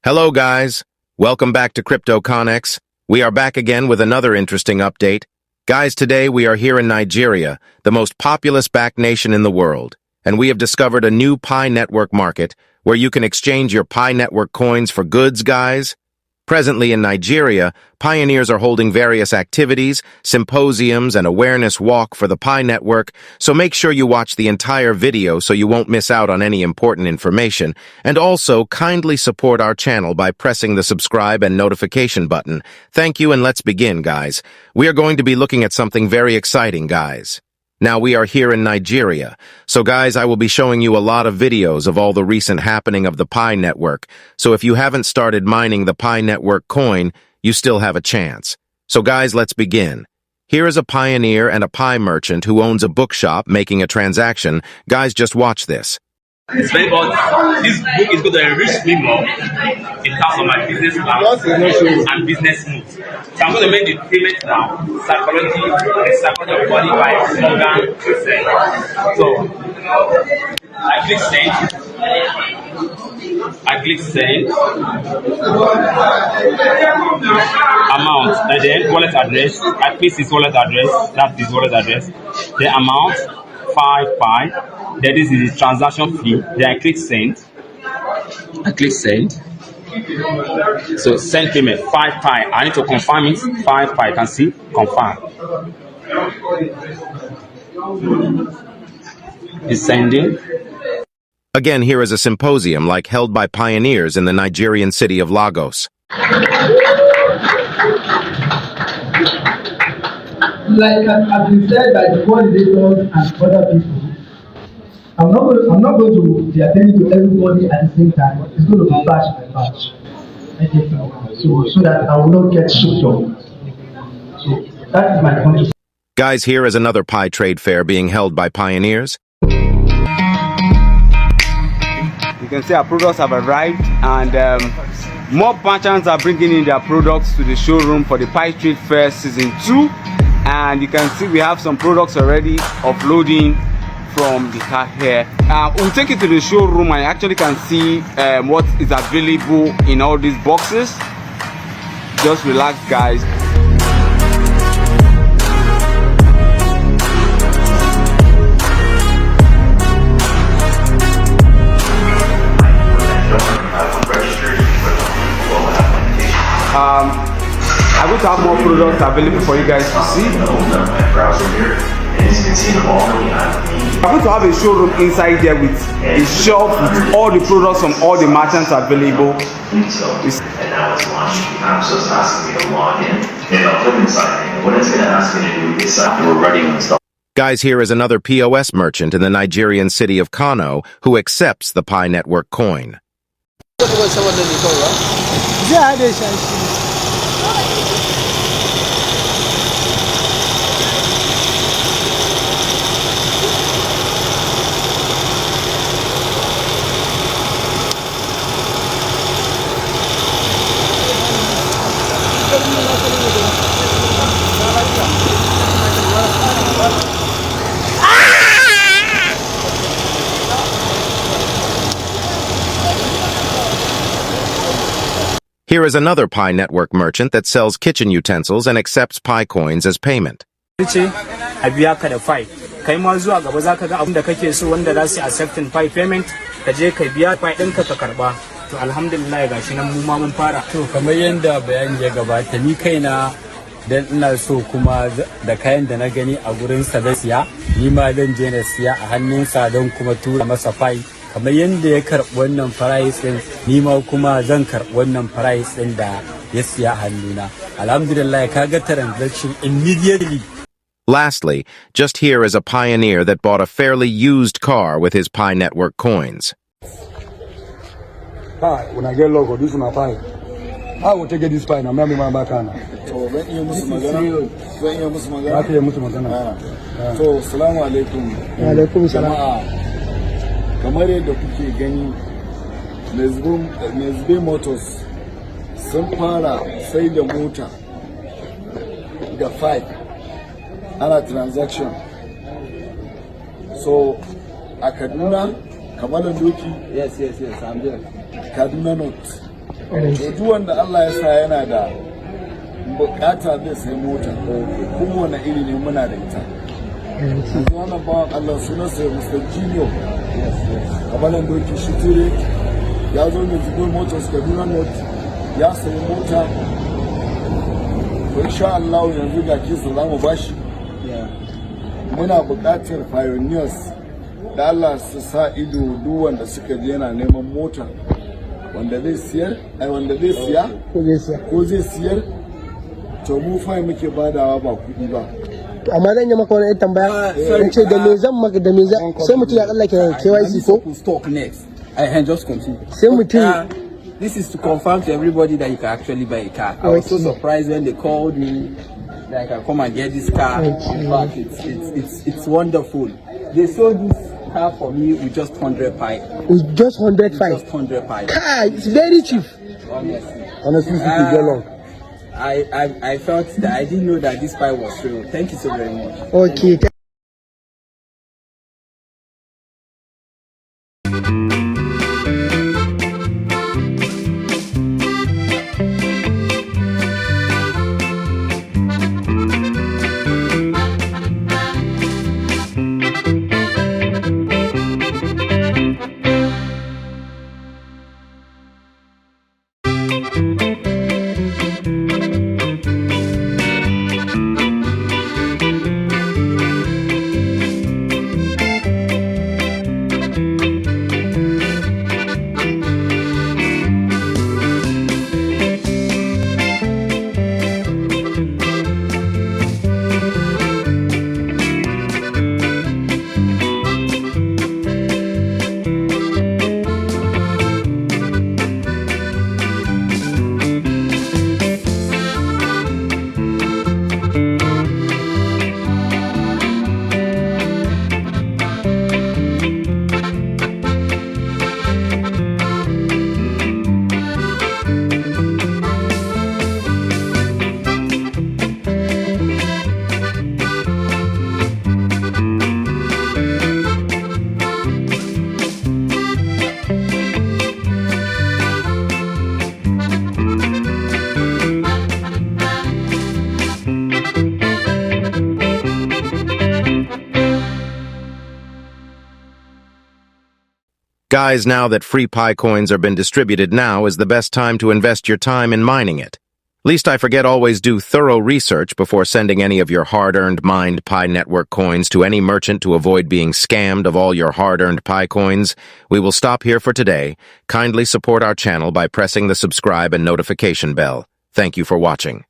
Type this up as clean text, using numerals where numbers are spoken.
Hello guys, welcome back to CryptoConnex. We are back again with another interesting update. Guys, today we are here in Nigeria, the most populous-backed nation in the world, and we have discovered a new Pi network market where you can exchange your Pi network coins for goods, guys. Presently in Nigeria, pioneers are holding various activities, symposiums, and awareness walk for the Pi network, so make sure you watch the entire video so you won't miss out on any important information, and also kindly support our channel by pressing the subscribe and notification button. Thank you, and let's begin, guys. We are going to be looking at something very exciting, guys. Now we are here in Nigeria, so guys, I will be showing you a lot of videos of all the recent happening of the Pi network, so if you haven't started mining the Pi network coin, you still have a chance. So guys, let's begin. Here is a pioneer and a Pi merchant who owns a bookshop making a transaction. Guys, just watch this. It's very good. This book is going to enrich me more in terms of my business plans and business moves. So I'm going to make the payment now. Psychology of body by organ percent. So I click send. Amount. And then wallet address. I paste his wallet address. That's his wallet address. The amount 5 Pi. Then this is the transaction fee. Then I click send. So send payment 5 Pi. I need to confirm it. 5 Pi. You can see confirm. It's sending. Again, here is a symposium held by pioneers in the Nigerian city of Lagos. Like has been said by the coordinators and other people, I'm not going to be attending to everybody at the same time. It's going to be batch by batch. So that I will not get shook up. So that is my point. Guys, here is another Pi trade fair being held by pioneers. You can see our products have arrived, and more merchants are bringing in their products to the showroom for the Pi Trade Fair Season 2. And you can see we have some products already offloading from the car here. We'll take it to the showroom and actually can see what is available in all these boxes. Just relax, guys. I'm going to have more products available for you guys to see. I'm going to have a showroom inside there with a shelf with all the products from all the merchants available. And now it's launched. So it's asking me to log in. And I'll click inside. And what it's going to ask me to do is we're ready to install. Guys, here is another POS merchant in the Nigerian city of Kano who accepts the Pi network coin. Here is another Pi network merchant that sells kitchen utensils and accepts Pi coins as payment. To alhamdulillah gashi nan mu ma mun fara. To kamar yanda bayani ya gabata ni kaina dan ina so kuma da kayan da na gani a gurin sa da siya ni ma zan je na siya a hannun sa don kuma tura masa Pi kamar yanda ya karbi wannan price din ni ma kuma zan karbi wannan price din da ya siya hannuna. Alhamdulillah kaga transaction immediately. Lastly, just here is a pioneer that bought a fairly used car with his Pi network coins. Hi, when I get logo, this is my Pi. I will take this Pi now. I'm my back on. So, when you Muslim, so, Assalamu alaikum. Alaikum salam. Kamar yadda kuke gani, Nesbe Motors sun fara sai da mota da 5 ana transaction. So, a Kaduna, Kamalan Doki. Yes, I'm there. Kaduna North. duk wanda Allah ya sa yana da bukata zai sai mota kuma wani iri ne muna da ita. Yanzu wannan bawan Allah suna sai Mr. Junior a balan doki shi ture ya zo ne zubar motar Kaduna North ya sayi mota. Insha Allah yanzu ga kisa za mu bashi. Muna buƙatar pioneers da Allah su sa ido duk wanda suka je yana neman mota wanda zai siyar ko zai siyar to mu fa muke badawa ba kuɗi ba. Amma zan yi maka wani tambaya in ce da me zan maka da me zan sai mutum ya tsallake KYC ko stock next. I just continue. Sai mutum this is to confirm to everybody that you can actually buy a car. I was so surprised when they called me that I can come and get this car. In fact, it's wonderful. They sold this car for me with just 100 pi. With just 100 pi? Just 100 pi. Car, it's very cheap. Honestly, I felt that I didn't know that this pi was real. Thank you so very much. Okay. Guys, now that free Pi coins are been distributed, now is the best time to invest your time in mining it. Least I forget, always do thorough research before sending any of your hard-earned mined Pi network coins to any merchant to avoid being scammed of all your hard-earned Pi coins. We will stop here for today. Kindly support our channel by pressing the subscribe and notification bell. Thank you for watching.